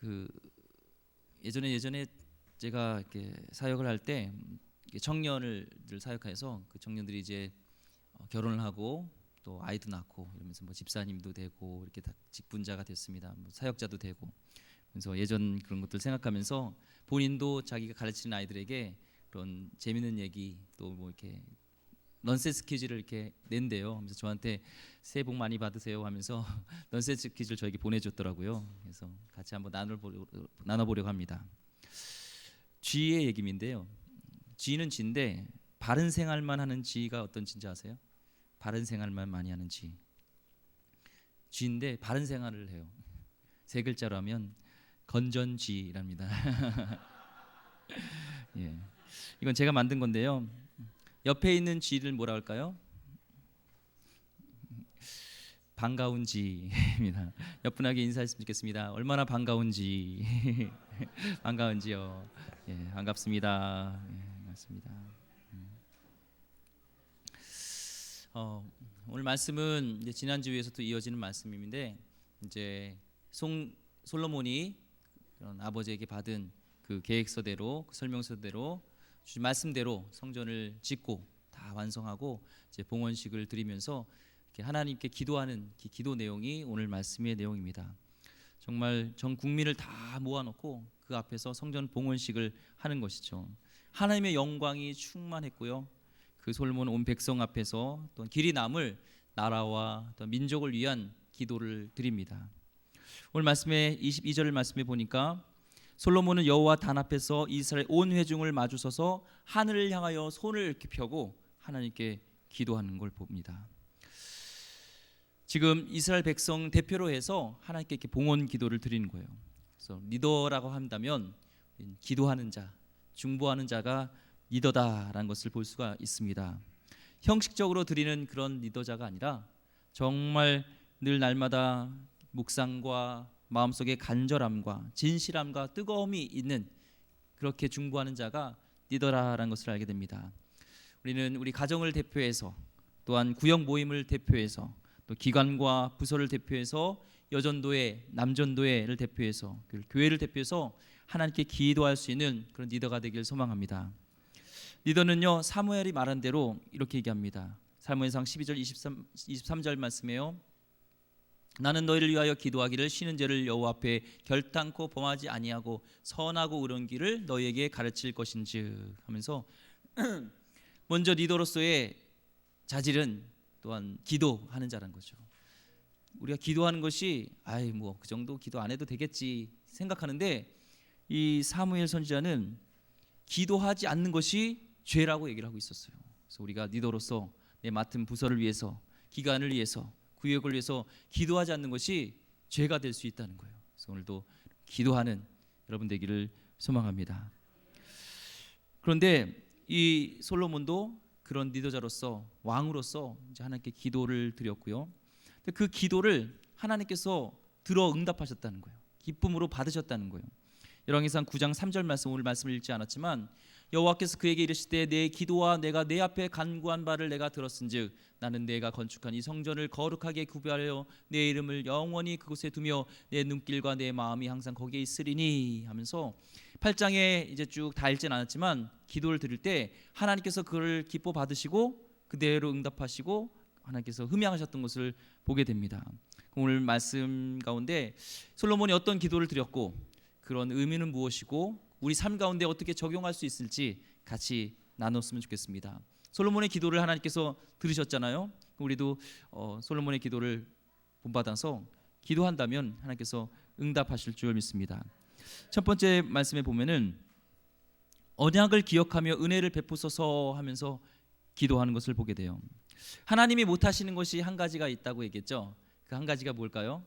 그 예전에 제가 이렇게 사역을 할 때 청년을 사역해서 그 청년들이 이제 결혼을 하고 또 아이도 낳고 이러면서 뭐 집사님도 되고 이렇게 다 직분자가 됐습니다. 뭐 사역자도 되고. 그래서 예전 그런 것들 생각하면서 본인도 자기가 가르치는 아이들에게 그런 재밌는 얘기 또 뭐 이렇게 넌센스 퀴즈를 이렇게 낸대요. 그래서 저한테 새해 복 많이 받으세요 하면서 넌센스 퀴즈를 저에게 보내줬더라고요. 그래서 같이 한번 나눠보려고 합니다. 쥐의 얘기인데요. 쥐는 쥐인데 바른 생활만 하는 쥐가 어떤 쥐인지 아세요? 바른 생활만 많이 하는 쥐. 쥐인데 바른 생활을 해요. 세 글자로 하면 건전쥐랍니다. 예. 이건 제가 만든 건데요. 옆에 있는 쥐를 뭐라 할까요? 반가운 쥐입니다. 옆 분에게 인사했으면 좋겠습니다. 얼마나 반가운지. 반가운지요. 예, 반갑습니다. 예, 반갑습니다. 오늘 말씀은 이제 지난 주에서 또 이어지는 말씀인데 이제 솔로몬이 그런 아버지에게 받은 그 계획서대로 그 설명서대로 주신 말씀대로 성전을 짓고 다 완성하고 이제 봉헌식을 드리면서 이렇게 하나님께 기도하는 기도 내용이 오늘 말씀의 내용입니다. 정말 전 국민을 다 모아놓고 그 앞에서 성전 봉헌식을 하는 것이죠. 하나님의 영광이 충만했고요. 그 솔로몬 온 백성 앞에서 또 길이 남을 나라와 또 민족을 위한 기도를 드립니다. 오늘 말씀의 22절 말씀에 보니까 솔로몬은 여호와 단 앞에서 이스라엘 온 회중을 마주서서 하늘을 향하여 손을 이렇게 펴고 하나님께 기도하는 걸 봅니다. 지금 이스라엘 백성 대표로 해서 하나님께 이렇게 봉헌 기도를 드리는 거예요. 그래서 리더라고 한다면 기도하는 자, 중보하는 자가 리더다라는 것을 볼 수가 있습니다. 형식적으로 드리는 그런 리더자가 아니라 정말 늘 날마다 묵상과 마음속에 간절함과 진실함과 뜨거움이 있는 그렇게 중보하는 자가 리더라라는 것을 알게 됩니다. 우리는 우리 가정을 대표해서 또한 구역 모임을 대표해서 또 기관과 부서를 대표해서 여전도회, 남전도회를 대표해서 교회를 대표해서 하나님께 기도할 수 있는 그런 리더가 되길 소망합니다. 리더는요, 사무엘이 말한 대로 이렇게 얘기합니다. 사무엘상 12절 23절 말씀에요. 나는 너희를 위하여 기도하기를 쉬는 죄를 여호와 앞에 결단코 범하지 아니하고 선하고 의로운 길을 너희에게 가르칠 것인즉 하면서 먼저 리더로서의 자질은 또한 기도하는 자라는 거죠. 우리가 기도하는 것이 뭐 그 정도 기도 안 해도 되겠지 생각하는데 이 사무엘 선지자는 기도하지 않는 것이 죄라고 얘기를 하고 있었어요. 그래서 우리가 리더로서 내 맡은 부서를 위해서, 기관을 위해서, 구역을 위해서 기도하지 않는 것이 죄가 될 수 있다는 거예요. 그래서 오늘도 기도하는 여러분 되기를 소망합니다. 그런데 이 솔로몬도 그런 리더자로서 왕으로서 이제 하나님께 기도를 드렸고요. 그 기도를 하나님께서 들어 응답하셨다는 거예요. 기쁨으로 받으셨다는 거예요. 열왕기상 9장 3절 말씀, 오늘 말씀을 읽지 않았지만 여호와께서 그에게 이르시되 내 기도와 내가 내 앞에 간구한 바를 내가 들었은즉 나는 내가 건축한 이 성전을 거룩하게 구별하여 내 이름을 영원히 그곳에 두며 내 눈길과 내 마음이 항상 거기에 있으리니 하면서 8장에 이제 쭉 다 읽진 않았지만 기도를 드릴 때 하나님께서 그를 기뻐 받으시고 그대로 응답하시고 하나님께서 흠양하셨던 것을 보게 됩니다. 오늘 말씀 가운데 솔로몬이 어떤 기도를 드렸고 그런 의미는 무엇이고 우리 삶 가운데 어떻게 적용할 수 있을지 같이 나눴으면 좋겠습니다. 솔로몬의 기도를 하나님께서 들으셨잖아요. 우리도 솔로몬의 기도를 본받아서 기도한다면 하나님께서 응답하실 줄 믿습니다. 첫 번째 말씀에 보면은 언약을 기억하며 은혜를 베푸소서 하면서 기도하는 것을 보게 돼요. 하나님이 못하시는 것이 한 가지가 있다고 얘기했죠. 그 한 가지가 뭘까요?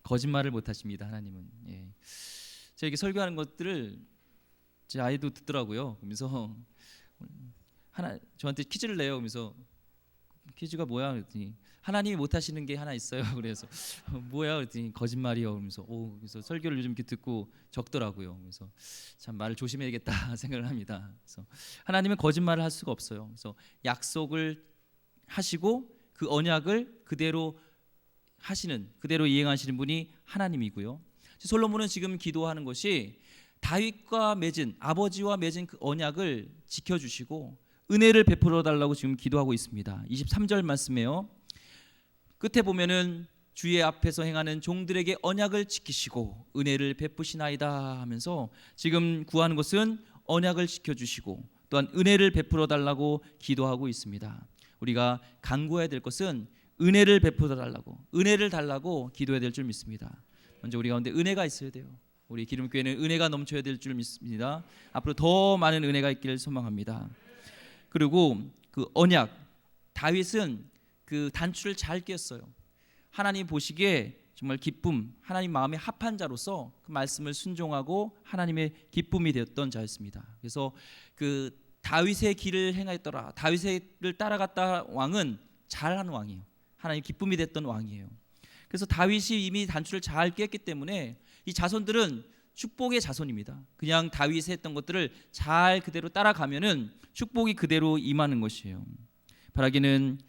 거짓말을 못하십니다. 하나님은. 예. 제가 이렇게 설교하는 것들을 제 아이도 듣더라고요. 그러면서 저한테 퀴즈를 내요. 그러면서 퀴즈가 뭐야? 그랬더니 하나님이 못하시는 게 하나 있어요. 그래서 뭐야? 그랬더니 거짓말이요. 그러면서 그래서 설교를 요즘 이렇게 듣고 적더라고요. 그래서 참 말을 조심해야겠다 생각을 합니다. 그래서 하나님은 거짓말을 할 수가 없어요. 그래서 약속을 하시고 그 언약을 그대로 하시는, 그대로 이행하시는 분이 하나님이고요. 솔로몬은 지금 기도하는 것이 다윗과 맺은, 아버지와 맺은 그 언약을 지켜주시고 은혜를 베풀어 달라고 지금 기도하고 있습니다. 23절 말씀에요. 끝에 보면은 주의 앞에서 행하는 종들에게 언약을 지키시고 은혜를 베푸시나이다 하면서 지금 구하는 것은 언약을 지켜주시고 또한 은혜를 베풀어 달라고 기도하고 있습니다. 우리가 간구해야 될 것은 은혜를 베풀어 달라고, 은혜를 달라고 기도해야 될 줄 믿습니다. 먼저 우리 가운데 은혜가 있어야 돼요. 우리 기름교회는 은혜가 넘쳐야 될 줄 믿습니다. 앞으로 더 많은 은혜가 있기를 소망합니다. 그리고 그 언약, 다윗은 그 단추를 잘 꿰었어요. 하나님 보시기에 정말 기쁨, 하나님 마음에 합한 자로서 그 말씀을 순종하고 하나님의 기쁨이 되었던 자였습니다. 그래서 그 다윗의 길을 행하였더라, 다윗을 따라갔다 왕은 잘한 왕이에요. 하나님 기쁨이 됐던 왕이에요. 그래서 다윗이 이미 단추를 잘 꿰었기 때문에 이 자손들은 축복의 자손입니다. 그냥 다윗이 했던 것들을 잘 그대로 따라가면은 축복이 그대로 임하는 것이에요. 바라기는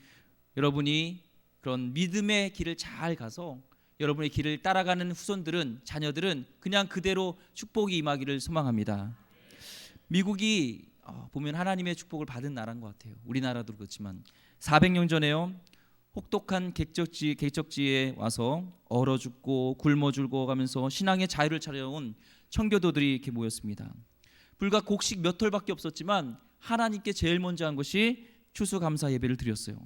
여러분이 그런 믿음의 길을 잘 가서 여러분의 길을 따라가는 후손들은, 자녀들은 그냥 그대로 축복이 임하기를 소망합니다. 미국이 보면 하나님의 축복을 받은 나라인 것 같아요. 우리나라도 그렇지만 400년 전에요, 혹독한 객적지에 와서 얼어 죽고 굶어 죽어가면서 신앙의 자유를 찾아온 청교도들이 이렇게 모였습니다. 불과 곡식 몇 톨밖에 없었지만 하나님께 제일 먼저 한 것이 추수감사 예배를 드렸어요.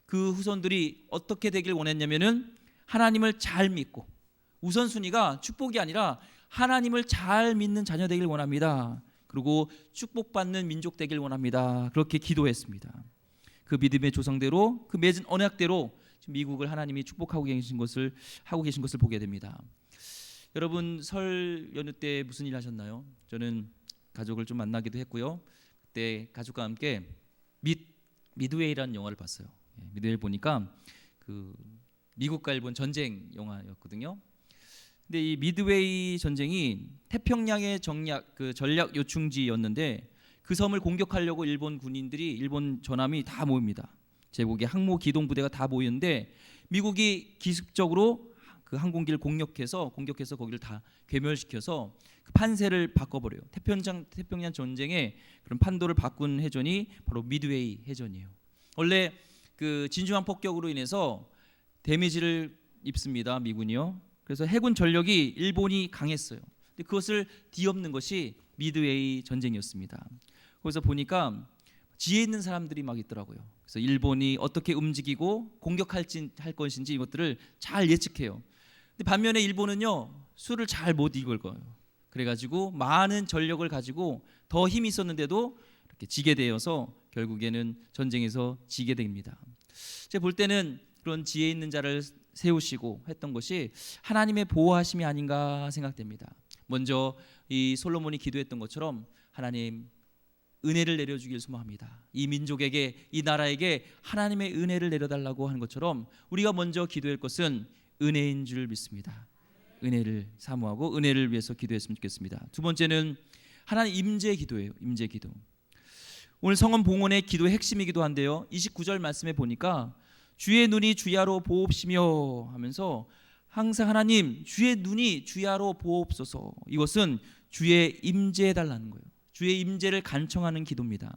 그 후손들이 어떻게 되길 원했냐면은 하나님을 잘 믿고, 우선순위가 축복이 아니라 하나님을 잘 믿는 자녀 되길 원합니다. 그리고 축복받는 민족 되길 원합니다. 그렇게 기도했습니다. 그 믿음의 조상대로, 그 맺은 언약대로 지금 미국을 하나님이 축복하고 계신 것을 보게 됩니다. 여러분 설 연휴 때 무슨 일 하셨나요? 저는 가족을 좀 만나기도 했고요. 그때 가족과 함께 미드웨이라는 영화를 봤어요. 미드웨이를 보니까 그 미국과 일본 전쟁 영화였거든요. 근데 이 미드웨이 전쟁이 태평양의 전략 요충지였는데 그 섬을 공격하려고 일본 군인들이, 일본 전함이 다 모입니다. 제국의 항모 기동 부대가 다 모이는데 미국이 기습적으로 그 항공기를 공격해서 거기를 다 괴멸시켜서 그 판세를 바꿔버려요. 태평양 전쟁의 그런 판도를 바꾼 해전이 바로 미드웨이 해전이에요. 원래 그 진주한 폭격으로 인해서 데미지를 입습니다, 미군이요. 그래서 해군 전력이 일본이 강했어요. 근데 그것을 뒤엎는 것이 미드웨이 전쟁이었습니다. 거기서 보니까 지혜 있는 사람들이 막 있더라고요. 그래서 일본이 어떻게 움직이고 공격할 것인지 이것들을 잘 예측해요. 근데 반면에 일본은요, 수를 잘 못 읽을 거예요. 그래가지고 많은 전력을 가지고 더 힘이 있었는데도 이렇게 지게 되어서 결국에는 전쟁에서 지게 됩니다. 제가 볼 때는 그런 지혜 있는 자를 세우시고 했던 것이 하나님의 보호하심이 아닌가 생각됩니다. 먼저 이 솔로몬이 기도했던 것처럼 하나님 은혜를 내려주길 소망합니다. 이 민족에게, 이 나라에게 하나님의 은혜를 내려달라고 하는 것처럼 우리가 먼저 기도할 것은 은혜인 줄 믿습니다. 은혜를 사모하고 은혜를 위해서 기도했으면 좋겠습니다. 두 번째는 하나님 임재 기도예요. 임재 기도. 오늘 성원 봉헌의 기도의 핵심이기도 한데요, 29절 말씀에 보니까 주의 눈이 주야로 보옵시며 하면서 항상 하나님 주의 눈이 주야로 보옵소서, 이것은 주의 임재해 달라는 거예요. 주의 임재를 간청하는 기도입니다.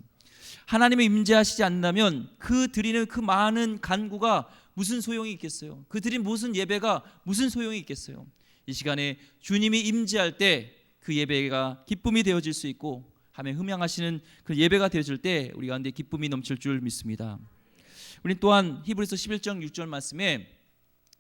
하나님의 임재하시지 않는다면 그 드리는 그 많은 간구가 무슨 소용이 있겠어요? 그 드린 무슨 예배가 무슨 소용이 있겠어요? 이 시간에 주님이 임재할 때 그 예배가 기쁨이 되어질 수 있고 하나님 흠양하시는 그 예배가 되어질 때 우리 가운데 기쁨이 넘칠 줄 믿습니다. 우리 또한 히브리서 11장 6절 말씀에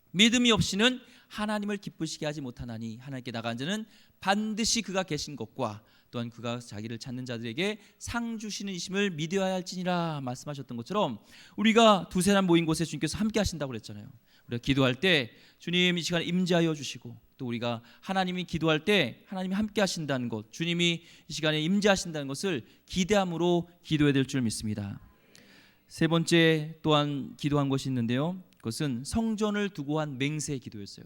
믿음이 없이는 하나님을 기쁘시게 하지 못하나니 하나님께 나간 자는 반드시 그가 계신 것과 또한 그가 자기를 찾는 자들에게 상 주시는 이심을 믿어야 할지니라 말씀하셨던 것처럼 우리가 두세 사람 모인 곳에 주님께서 함께 하신다고 그랬잖아요. 우리가 기도할 때 주님 이 시간에 임재하여 주시고, 또 우리가 하나님이 기도할 때 하나님이 함께 하신다는 것, 주님이 이 시간에 임재하신다는 것을 기대함으로 기도해야 될 줄 믿습니다. 세 번째 또한 기도한 것이 있는데요, 그것은 성전을 두고 한 맹세 기도였어요.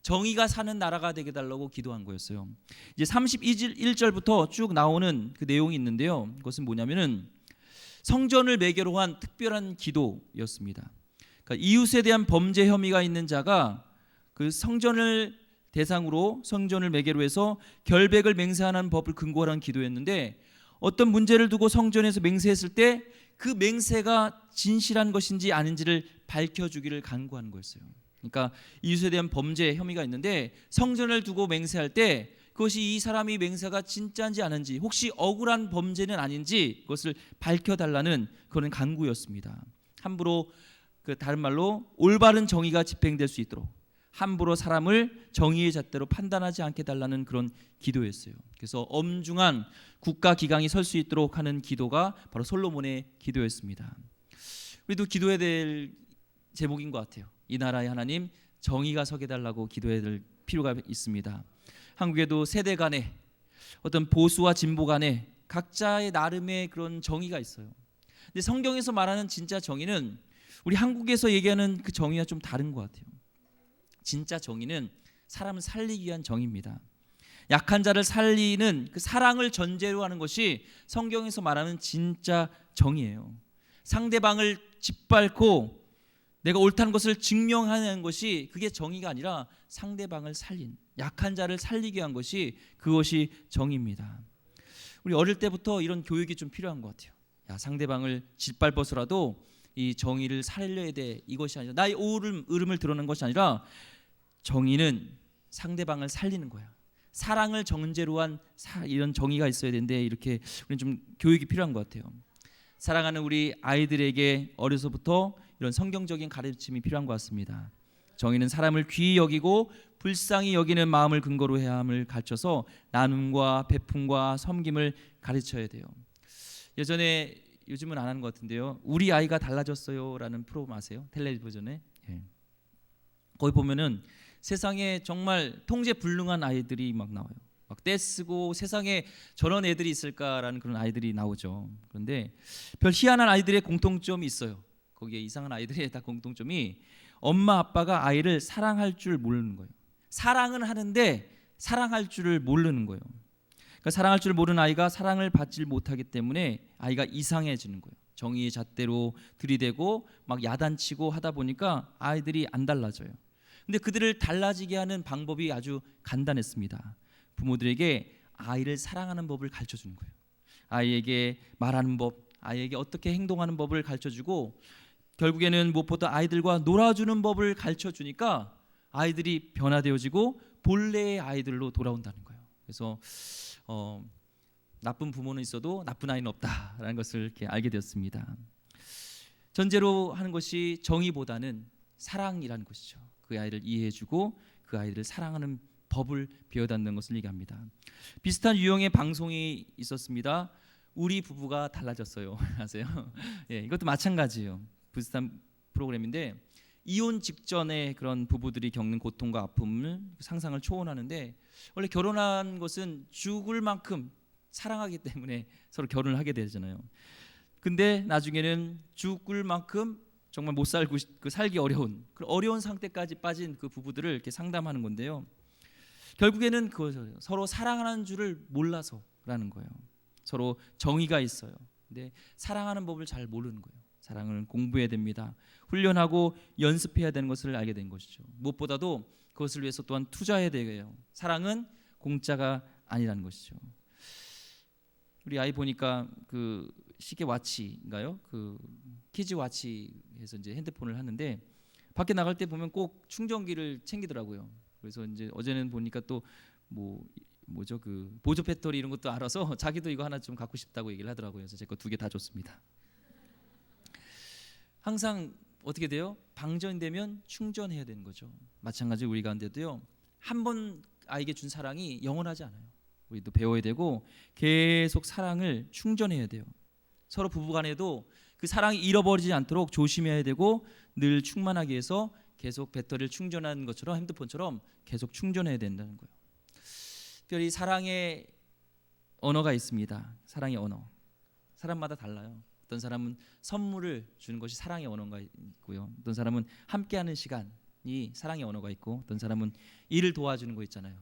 정의가 사는 나라가 되게 달라고 기도한 거였어요. 이제 31절부터 쭉 나오는 그 내용이 있는데요, 그것은 뭐냐면은 성전을 매개로 한 특별한 기도였습니다. 그러니까 이웃에 대한 범죄 혐의가 있는 자가 그 성전을 대상으로 성전을 매개로 해서 결백을 맹세하는 법을 근거로 한 기도였는데, 어떤 문제를 두고 성전에서 맹세했을 때 그 맹세가 진실한 것인지 아닌지를 밝혀주기를 간구하는 거였어요. 그러니까 이웃에 대한 범죄 혐의가 있는데 성전을 두고 맹세할 때 그것이 이 사람이 맹세가 진짜인지 아닌지, 혹시 억울한 범죄는 아닌지 그것을 밝혀달라는 그런 간구였습니다. 함부로, 다른 말로 올바른 정의가 집행될 수 있도록 함부로 사람을 정의의 잣대로 판단하지 않게 달라는 그런 기도였어요. 그래서 엄중한 국가 기강이 설 수 있도록 하는 기도가 바로 솔로몬의 기도였습니다. 우리도 기도해야 될 제목인 것 같아요. 이 나라의 하나님, 정의가 서게 달라고 기도해야 될 필요가 있습니다. 한국에도 세대 간에 어떤 보수와 진보 간에 각자의 나름의 그런 정의가 있어요. 근데 성경에서 말하는 진짜 정의는 우리 한국에서 얘기하는 그 정의와 좀 다른 것 같아요. 진짜 정의는 사람을 살리기 위한 정의입니다. 약한 자를 살리는 그 사랑을 전제로 하는 것이 성경에서 말하는 진짜 정의예요. 상대방을 짓밟고 내가 옳다는 것을 증명하는 것이 그게 정의가 아니라 상대방을 살린, 약한 자를 살리기 위한 것이 그것이 정의입니다. 우리 어릴 때부터 이런 교육이 좀 필요한 것 같아요. 야, 상대방을 짓밟아서라도 이 정의를 살려야 돼. 이것이 아니라 나의 옳음을 드러내는 것이 아니라 정의는 상대방을 살리는 거야. 사랑을 전제로 한 이런 정의가 있어야 되는데, 이렇게 우리는 좀 교육이 필요한 것 같아요. 사랑하는 우리 아이들에게 어려서부터 이런 성경적인 가르침이 필요한 것 같습니다. 정의는 사람을 귀히 여기고 불쌍히 여기는 마음을 근거로 해야 함을 가르쳐서 나눔과 베품과 섬김을 가르쳐야 돼요. 예전에, 요즘은 안 하는 것 같은데요, 우리 아이가 달라졌어요 라는 프로그램 아세요? 텔레비전에. 거기 보면은 세상에 정말 통제불능한 아이들이 막 나와요. 막 떼쓰고 세상에 저런 애들이 있을까라는 그런 아이들이 나오죠. 그런데 별 희한한 아이들의 공통점이 있어요. 거기에 이상한 아이들의 다 공통점이 엄마 아빠가 아이를 사랑할 줄 모르는 거예요. 사랑은 하는데 사랑할 줄을 모르는 거예요. 그러니까 사랑할 줄 모르는 아이가 사랑을 받지 못하기 때문에 아이가 이상해지는 거예요. 정의의 잣대로 들이대고 막 야단치고 하다 보니까 아이들이 안 달라져요. 근데 그들을 달라지게 하는 방법이 아주 간단했습니다. 부모들에게 아이를 사랑하는 법을 가르쳐 주는 거예요. 아이에게 말하는 법, 아이에게 어떻게 행동하는 법을 가르쳐 주고, 결국에는 무엇보다 아이들과 놀아주는 법을 가르쳐 주니까 아이들이 변화되어지고 본래의 아이들로 돌아온다는 거예요. 그래서 나쁜 부모는 있어도 나쁜 아이는 없다라는 것을 이렇게 알게 되었습니다. 전제로 하는 것이 정의보다는 사랑이라는 것이죠. 그 아이를 이해해주고 그 아이를 사랑하는 법을 배워닫는 것을 얘기합니다. 비슷한 유형의 방송이 있었습니다. 우리 부부가 달라졌어요. 아세요? 예, 이것도 마찬가지예요. 비슷한 프로그램인데 이혼 직전에 그런 부부들이 겪는 고통과 아픔을 상상을 초월하는데, 원래 결혼한 것은 죽을 만큼 사랑하기 때문에 서로 결혼을 하게 되잖아요. 근데 나중에는 죽을 만큼 정말 못 살고 살기 어려운 그 어려운 상태까지 빠진 그 부부들을 이렇게 상담하는 건데요. 결국에는 그 서로 사랑하는 줄을 몰라서라는 거예요. 서로 정의가 있어요. 근데 사랑하는 법을 잘 모르는 거예요. 사랑을 공부해야 됩니다. 훈련하고 연습해야 되는 것을 알게 된 것이죠. 무엇보다도 그것을 위해서 또한 투자해야 되고요. 사랑은 공짜가 아니라는 것이죠. 우리 아이 보니까 그 시계 와치인가요? 그 키즈 와치에서 이제 핸드폰을 하는데 밖에 나갈 때 보면 꼭 충전기를 챙기더라고요. 그래서 이제 어제는 보니까 또 뭐죠 그 보조 배터리 이런 것도 알아서 자기도 이거 하나 좀 갖고 싶다고 얘기를 하더라고요. 그래서 제 거 2개 다 줬습니다. 항상 어떻게 돼요? 방전되면 충전해야 되는 거죠. 마찬가지로 우리 가운데도요. 한 번 아이에게 준 사랑이 영원하지 않아요. 우리도 배워야 되고 계속 사랑을 충전해야 돼요. 서로 부부간에도 그 사랑이 잃어버리지 않도록 조심해야 되고 늘 충만하기 위해서 계속 배터리를 충전하는 것처럼 핸드폰처럼 계속 충전해야 된다는 거예요. 특별히 사랑의 언어가 있습니다. 사랑의 언어. 사람마다 달라요. 어떤 사람은 선물을 주는 것이 사랑의 언어가 있고요. 어떤 사람은 함께하는 시간이 사랑의 언어가 있고, 어떤 사람은 일을 도와주는 거 있잖아요.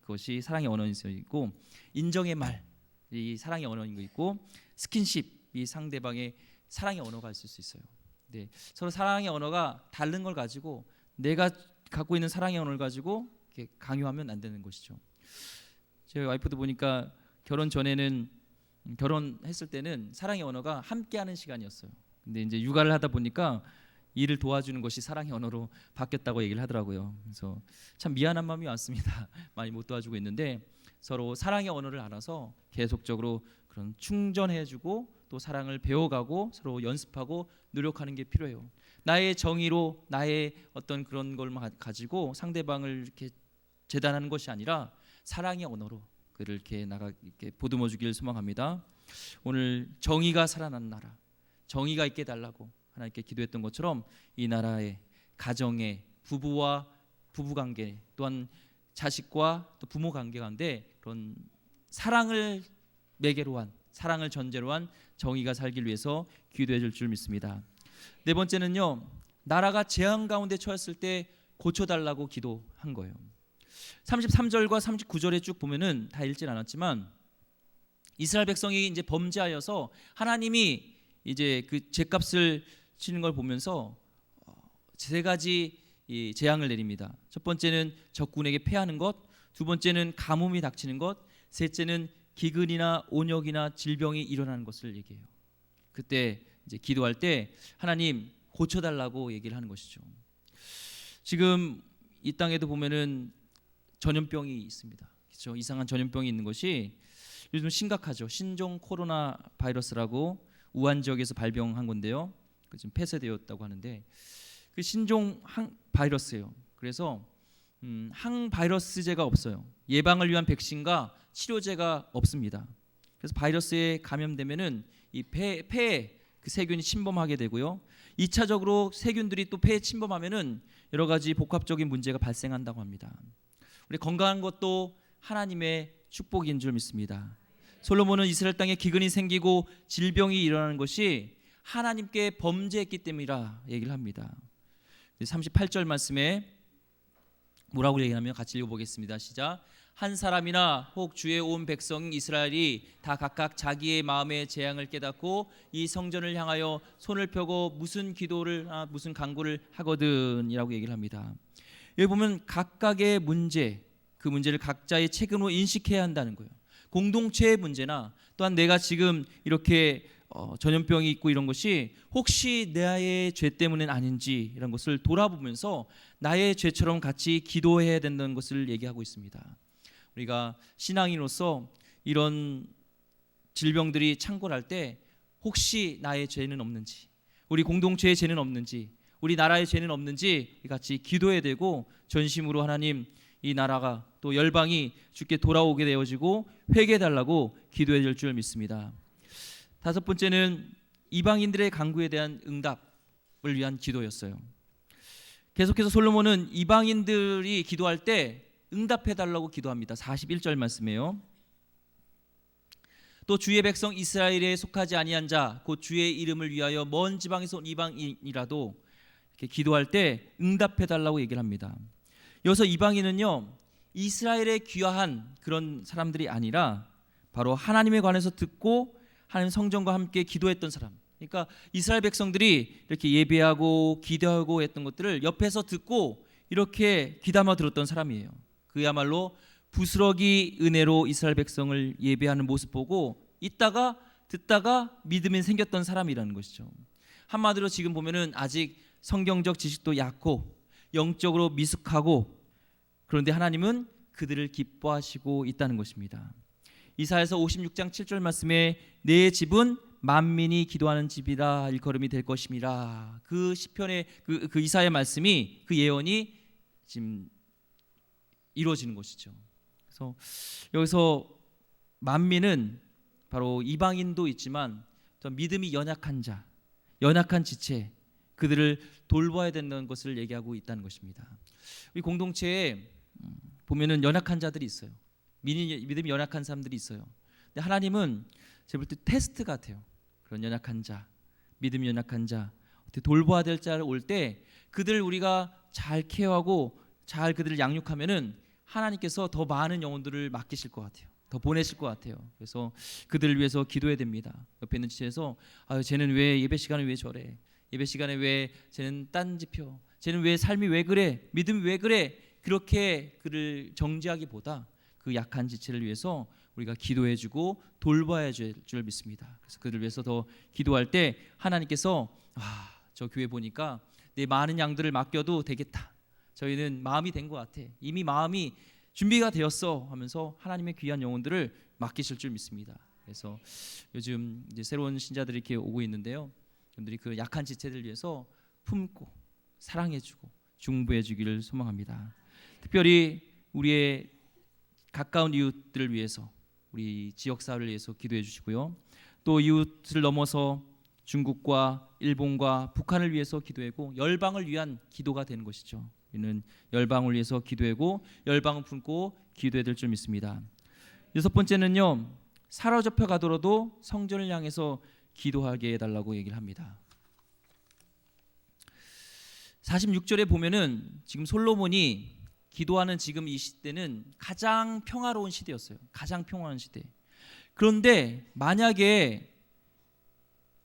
그것이 사랑의 언어인 수 있고, 인정의 말이 사랑의 언어인 거 있고, 스킨십이 상대방의 사랑의 언어가 있을 수 있어요. 네, 서로 사랑의 언어가 다른 걸 가지고 내가 갖고 있는 사랑의 언어를 가지고 이렇게 강요하면 안 되는 것이죠. 제 와이프도 보니까 결혼 전에는 결혼했을 때는 사랑의 언어가 함께하는 시간이었어요. 근데 이제 육아를 하다 보니까 일을 도와주는 것이 사랑의 언어로 바뀌었다고 얘기를 하더라고요. 그래서 참 미안한 마음이 왔습니다. 많이 못 도와주고 있는데 서로 사랑의 언어를 알아서 계속적으로 그런 충전해주고 또 사랑을 배워가고 서로 연습하고 노력하는 게 필요해요. 나의 정의로 나의 어떤 그런 걸 가지고 상대방을 이렇게 재단하는 것이 아니라 사랑의 언어로 그를 이렇게 보듬어 주길 소망합니다. 오늘 정의가 살아나는 나라, 정의가 있게 달라고 하나님께 기도했던 것처럼 이 나라의 가정의 부부와 부부 관계 또한 자식과 또 부모 관계 가운데 그런 사랑을 매개로 한 사랑을 전제로 한 정의가 살길 위해서 기도해 줄 줄 믿습니다. 네 번째는요, 나라가 재앙 가운데 처했을 때 고쳐달라고 기도한 거예요. 33절과 39절에 쭉 보면은 다 읽진 않았지만 이스라엘 백성이 이제 범죄하여서 하나님이 이제 그 죄값을 치는 걸 보면서 세 가지 이 재앙을 내립니다. 첫 번째는 적군에게 패하는 것, 두 번째는 가뭄이 닥치는 것, 셋째는 기근이나 온역이나 질병이 일어나는 것을 얘기해요. 그때 이제 기도할 때 하나님 고쳐달라고 얘기를 하는 것이죠. 지금 이 땅에도 보면은 전염병이 있습니다. 그렇죠? 이상한 전염병이 있는 것이 요즘 심각하죠. 신종 코로나 바이러스라고 우한 지역에서 발병한 건데요. 지금 폐쇄되었다고 하는데 그 신종 바이러스예요. 그래서 항바이러스제가 없어요. 예방을 위한 백신과 치료제가 없습니다. 그래서 바이러스에 감염되면은 이 폐에 그 세균이 침범하게 되고요. 2차적으로 세균들이 또 폐에 침범하면은 여러 가지 복합적인 문제가 발생한다고 합니다. 우리 건강한 것도 하나님의 축복인 줄 믿습니다. 솔로몬은 이스라엘 땅에 기근이 생기고 질병이 일어나는 것이 하나님께 범죄했기 때문이라 얘기를 합니다. 38절 말씀에 뭐라고 얘기하면 같이 읽어보겠습니다. 시작. 한 사람이나 혹 주의 온 백성 이스라엘이 다 각각 자기의 마음의 재앙을 깨닫고 이 성전을 향하여 손을 펴고 무슨 기도를 무슨 간구를 하거든이라고 얘기를 합니다. 여기 보면 각각의 문제, 그 문제를 각자의 책임으로 인식해야 한다는 거예요. 공동체의 문제나 또한 내가 지금 이렇게 전염병이 있고 이런 것이 혹시 나의 죄 때문은 아닌지 이런 것을 돌아보면서 나의 죄처럼 같이 기도해야 된다는 것을 얘기하고 있습니다. 우리가 신앙인으로서 이런 질병들이 창궐할 때 혹시 나의 죄는 없는지, 우리 공동체의 죄는 없는지, 우리 나라의 죄는 없는지 같이 기도해야 되고 전심으로 하나님 이 나라가 또 열방이 주께 돌아오게 되어지고 회개해달라고 기도해야 될 줄 믿습니다. 다섯 번째는 이방인들의 간구에 대한 응답을 위한 기도였어요. 계속해서 솔로몬은 이방인들이 기도할 때 응답해달라고 기도합니다. 41절 말씀이에요. 또 주의 백성 이스라엘에 속하지 아니한 자 곧 주의 이름을 위하여 먼 지방에서 온 이방인이라도 이렇게 기도할 때 응답해달라고 얘기를 합니다. 여기서 이방인은요 이스라엘에 귀화한 그런 사람들이 아니라 바로 하나님에 관해서 듣고 하나님 성전과 함께 기도했던 사람. 그러니까 이스라엘 백성들이 이렇게 예배하고 기도하고 했던 것들을 옆에서 듣고 이렇게 귀담아 들었던 사람이에요. 그야말로 부스러기 은혜로 이스라엘 백성을 예배하는 모습 보고 있다가 듣다가 믿음이 생겼던 사람이라는 것이죠. 한마디로 지금 보면은 아직 성경적 지식도 얕고 영적으로 미숙하고 그런데 하나님은 그들을 기뻐하시고 있다는 것입니다. 이사야서 56장 7절 말씀에 내 집은 만민이 기도하는 집이라 일컬음이 될 것임이라. 그 시편의 그 이사야의 말씀이 그 예언이 지금 이루어지는 것이죠. 그래서 여기서 만민은 바로 이방인도 있지만 또 믿음이 연약한 자, 연약한 지체 그들을 돌봐야 된다는 것을 얘기하고 있다는 것입니다. 우리 공동체에 보면은 연약한 자들이 있어요. 믿음이 연약한 사람들이 있어요. 근데 하나님은 제가 볼 때 테스트 같아요. 그런 연약한 자, 믿음이 연약한 자, 어떻게 돌봐야 될 자를 올 때 그들을 우리가 잘 케어하고 잘 그들을 양육하면은 하나님께서 더 많은 영혼들을 맡기실 것 같아요. 더 보내실 것 같아요. 그래서 그들을 위해서 기도해야 됩니다. 옆에 있는 지체에서 쟤는 왜 예배 시간에 왜 저래? 예배 시간에 왜 쟤는 딴지 펴? 쟤는 왜 삶이 왜 그래? 믿음이 왜 그래? 그렇게 그를 정죄하기보다 그 약한 지체를 위해서 우리가 기도해주고 돌봐야 될 줄 믿습니다. 그래서 그를 위해서 더 기도할 때 하나님께서 저 교회 보니까 내 많은 양들을 맡겨도 되겠다. 저희는 마음이 된 것 같아. 이미 마음이 준비가 되었어 하면서 하나님의 귀한 영혼들을 맡기실 줄 믿습니다. 그래서 요즘 이제 새로운 신자들이 이렇게 오고 있는데요. 여러분들이 그 약한 지체들 위해서 품고 사랑해주고 중보해주기를 소망합니다. 특별히 우리의 가까운 이웃들을 위해서 우리 지역사회를 위해서 기도해 주시고요. 또 이웃을 넘어서 중국과 일본과 북한을 위해서 기도하고 열방을 위한 기도가 되는 것이죠. 우리는 열방을 위해서 기도하고 열방을 품고 기도해야 될 줄 믿습니다. 여섯 번째는요. 사로잡혀 가더라도 성전을 향해서 기도하게 해달라고 얘기를 합니다. 46절에 보면은 지금 솔로몬이 기도하는 지금 이 시대는 가장 평화로운 시대였어요. 가장 평화로운 시대. 그런데 만약에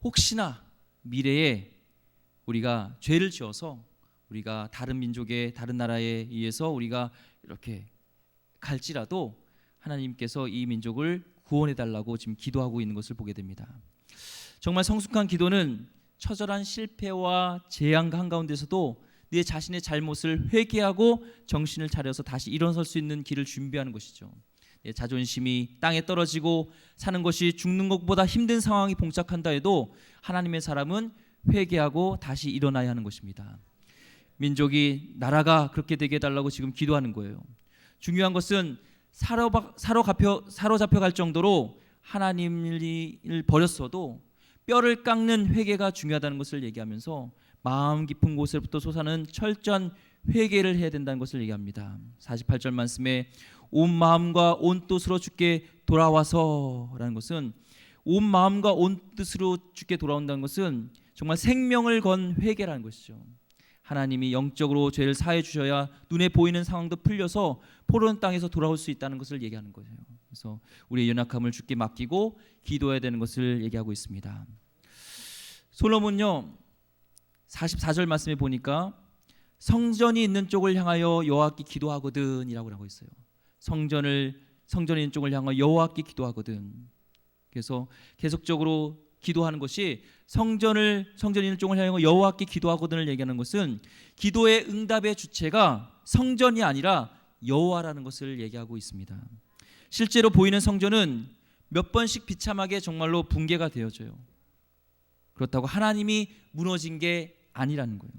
혹시나 미래에 우리가 죄를 지어서 우리가 다른 민족의 다른 나라에 의해서 우리가 이렇게 갈지라도 하나님께서 이 민족을 구원해 달라고 지금 기도하고 있는 것을 보게 됩니다. 정말 성숙한 기도는 처절한 실패와 재앙 한가운데서도 내 자신의 잘못을 회개하고 정신을 차려서 다시 일어설 수 있는 길을 준비하는 것이죠. 내 자존심이 땅에 떨어지고 사는 것이 죽는 것보다 힘든 상황이 봉착한다 해도 하나님의 사람은 회개하고 다시 일어나야 하는 것입니다. 민족이 나라가 그렇게 되게 해달라고 지금 기도하는 거예요. 중요한 것은 사로잡혀 갈 정도로 하나님을 버렸어도 뼈를 깎는 회개가 중요하다는 것을 얘기하면서 마음 깊은 곳에부터 솟아나는 철저한 회개를 해야 된다는 것을 얘기합니다. 48절 말씀에 온 마음과 온 뜻으로 주께 돌아와서라는 것은 온 마음과 온 뜻으로 주께 돌아온다는 것은 정말 생명을 건 회개라는 것이죠. 하나님이 영적으로 죄를 사해 주셔야 눈에 보이는 상황도 풀려서 포로는 땅에서 돌아올 수 있다는 것을 얘기하는 거예요. 그래서 우리의 연약함을 주께 맡기고 기도해야 되는 것을 얘기하고 있습니다. 솔로몬요 44절 말씀에 보니까 성전이 있는 쪽을 향하여 여호와께 기도하거든 이라고 하고 있어요. 성전이 있는 쪽을 향하여 여호와께 기도하거든. 그래서 계속적으로 기도하는 것이 성전이 있는 쪽을 향하여 여호와께 기도하거든을 얘기하는 것은 기도의 응답의 주체가 성전이 아니라 여호와라는 것을 얘기하고 있습니다. 실제로 보이는 성전은 몇 번씩 비참하게 정말로 붕괴가 되어져요. 그렇다고 하나님이 무너진 게 아니라는 거예요.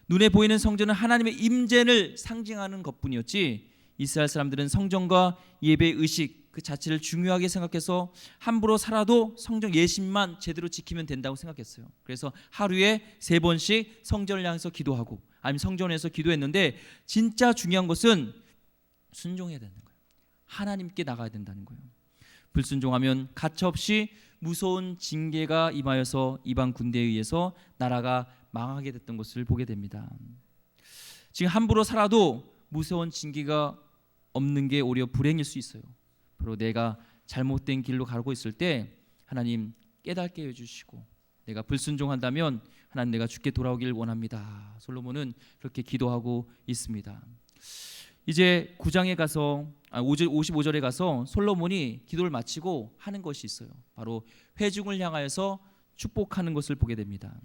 눈에 보이는 성전은 하나님의 임재를 상징하는 것뿐이었지 이스라엘 사람들은 성전과 예배 의식 그 자체를 중요하게 생각해서 함부로 살아도 성전 예식만 제대로 지키면 된다고 생각했어요. 그래서 하루에 3번씩 성전을 향해서 기도하고 아니면 성전에서 기도했는데 진짜 중요한 것은 순종해야 되는 거예요. 하나님께 나가야 된다는 거예요. 불순종하면 가차없이 무서운 징계가 임하여서 이방 군대에 의해서 나라가 망하게 됐던 것을 보게 됩니다. 지금 함부로 살아도 무서운 징계가 없는 게 오히려 불행일 수 있어요. 바로 내가 잘못된 길로 가고 있을 때 하나님 깨닫게 해주시고 내가 불순종한다면 하나님 내가 주께 돌아오길 원합니다. 솔로몬은 그렇게 기도하고 있습니다. 이제 9장에 가서 55절에 가서 솔로몬이 기도를 마치고 하는 것이 있어요. 바로 회중을 향하여서 축복하는 것을 보게 됩니다.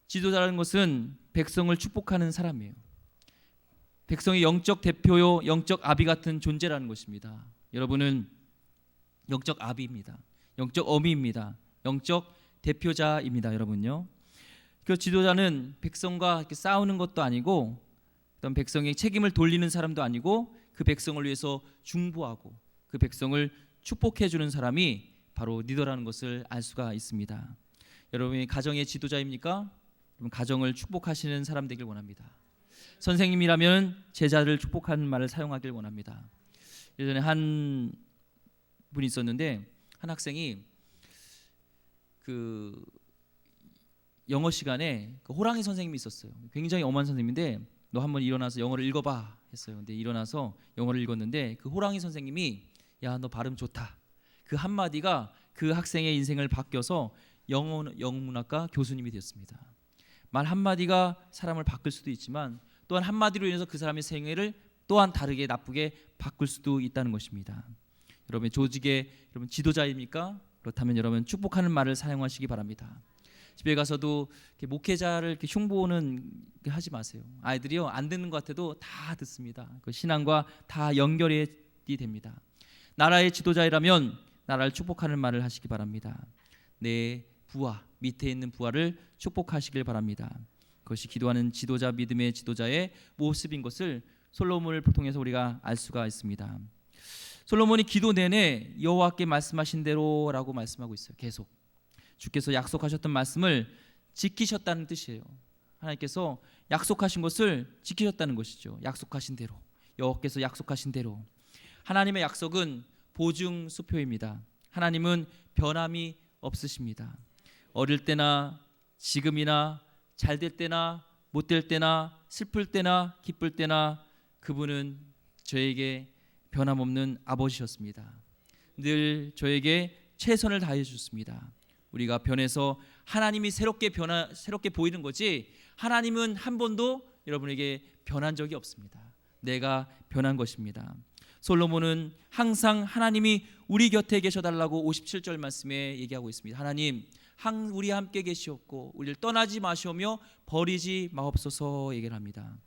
지도자라는 것은 백성을 축복하는 사람이에요. 백성의 영적 대표요, 영적 아비 같은 존재라는 것입니다. 여러분은 영적 아비입니다. 영적 어미입니다. 영적 대표자입니다. 여러분요. 그 지도자는 백성과 이렇게 싸우는 것도 아니고 어떤 백성의 책임을 돌리는 사람도 아니고 그 백성을 위해서 중보하고 그 백성을 축복해 주는 사람이 바로 리더라는 것을 알 수가 있습니다. 여러분이 가정의 지도자입니까? 여러분 가정을 축복하시는 사람 되길 원합니다. 선생님이라면 제자를 축복하는 말을 사용하길 원합니다. 예전에 한 분이 있었는데 한 학생이 그 영어 시간에 그 호랑이 선생님이 있었어요. 굉장히 엄한 선생님인데 너 한번 일어나서 영어를 읽어봐 했어요. 근데 일어나서 영어를 읽었는데 그 호랑이 선생님이 야 너 발음 좋다. 그 한마디가 그 학생의 인생을 바뀌어서 영문학과 교수님이 되었습니다. 말 한마디가 사람을 바꿀 수도 있지만 또한 한마디로 인해서 그 사람의 생애를 또한 다르게 나쁘게 바꿀 수도 있다는 것입니다. 여러분 조직의 여러분 지도자입니까? 그렇다면 여러분 축복하는 말을 사용하시기 바랍니다. 집에 가서도 이렇게 목회자를 이렇게 흉보는 하지 마세요. 아이들이요 안 듣는 것 같아도 다 듣습니다. 그 신앙과 다 연결이 됩니다. 나라의 지도자이라면 나라를 축복하는 말을 하시기 바랍니다. 내 부하 밑에 있는 부하를 축복하시길 바랍니다. 그것이 기도하는 지도자 믿음의 지도자의 모습인 것을 솔로몬을 통해서 우리가 알 수가 있습니다. 솔로몬이 기도 내내 여호와께 말씀하신 대로라고 말씀하고 있어요. 계속 주께서 약속하셨던 말씀을 지키셨다는 뜻이에요. 하나님께서 약속하신 것을 지키셨다는 것이죠. 약속하신 대로, 여호와께서 약속하신 대로. 하나님의 약속은 보증 수표입니다. 하나님은 변함이 없으십니다. 어릴 때나 지금이나 잘 될 때나 못 될 때나 슬플 때나 기쁠 때나 그분은 저에게 변함없는 아버지셨습니다. 늘 저에게 최선을 다해 주셨습니다. 우리가 변해서 하나님이 새롭게 보이는 거지 하나님은 한 번도 여러분에게 변한 적이 없습니다. 내가 변한 것입니다. 솔로몬은 항상 하나님이 우리 곁에 계셔달라고 57절 말씀에 얘기하고 있습니다. 하나님 우리와 함께 계시옵고 우리를 떠나지 마시오며 버리지 마옵소서 얘기를 합니다.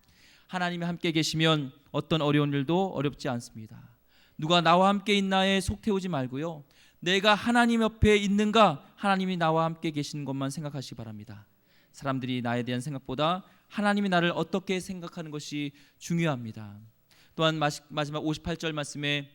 하나님이 함께 계시면 어떤 어려운 일도 어렵지 않습니다. 누가 나와 함께 있나에 속 태우지 말고요. 내가 하나님 옆에 있는가 하나님이 나와 함께 계시는 것만 생각하시기 바랍니다. 사람들이 나에 대한 생각보다 하나님이 나를 어떻게 생각하는 것이 중요합니다. 또한 마지막 58절 말씀에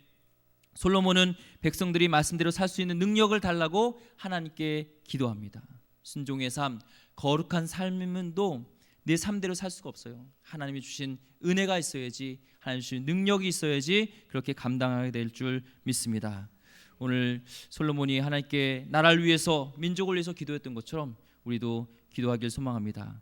솔로몬은 백성들이 말씀대로 살 수 있는 능력을 달라고 하나님께 기도합니다. 순종의 삶, 거룩한 삶은도 내 삶대로 살 수가 없어요. 하나님이 주신 은혜가 있어야지, 하나님이 주신 능력이 있어야지 그렇게 감당하게 될 줄 믿습니다. 오늘 솔로몬이 하나님께 나라를 위해서 민족을 위해서 기도했던 것처럼 우리도 기도하길 소망합니다.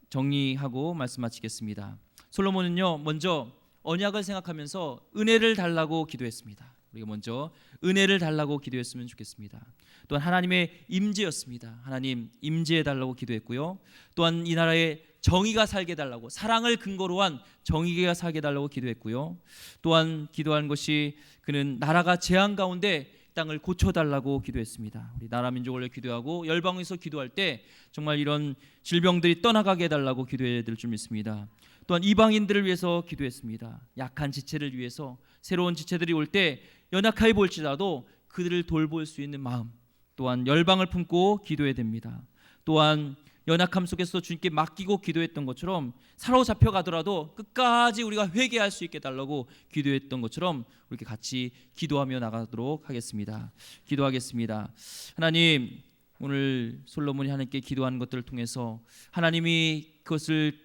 정리하고 말씀 마치겠습니다. 솔로몬은요 먼저 언약을 생각하면서 은혜를 달라고 기도했습니다. 우리가 먼저 은혜를 달라고 기도했으면 좋겠습니다. 또한 하나님의 임재였습니다. 하나님 임재해 달라고 기도했고요. 또한 이 나라에 정의가 살게 달라고, 사랑을 근거로 한 정의가 살게 달라고 기도했고요. 또한 기도한 것이 그는 나라가 재앙 가운데 땅을 고쳐달라고 기도했습니다. 우리 나라 민족을 위해 기도하고 열방에서 기도할 때 정말 이런 질병들이 떠나가게 해달라고 기도해야 될 줄 믿습니다. 또한 이방인들을 위해서 기도했습니다. 약한 지체를 위해서, 새로운 지체들이 올 때 연약하게 볼지라도 그들을 돌볼 수 있는 마음, 또한 열방을 품고 기도해야 됩니다. 또한 연약함 속에서 주님께 맡기고 기도했던 것처럼 사로잡혀 가더라도 끝까지 우리가 회개할 수 있게 달라고 기도했던 것처럼 이렇게 같이 기도하며 나가도록 하겠습니다. 기도하겠습니다. 하나님, 오늘 솔로몬이 하나님께 기도한 것들을 통해서 하나님이 그것을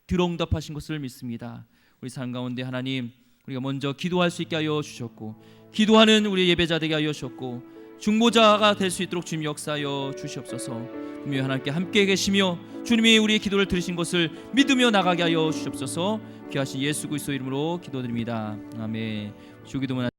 들어응답하신 것을 믿습니다. 우리 삶 가운데 하나님, 우리가 먼저 기도할 수 있게 하여 주셨고, 기도하는 우리 예배자 되게 하여 주셨고, 중보자가 될 수 있도록 주님 역사하여 주시옵소서. 분명히 하나님께 함께 계시며 주님이 우리의 기도를 들으신 것을 믿으며 나가게 하여 주시옵소서. 귀하신 예수 그리스도 이름으로 기도드립니다. 아멘. 주기도문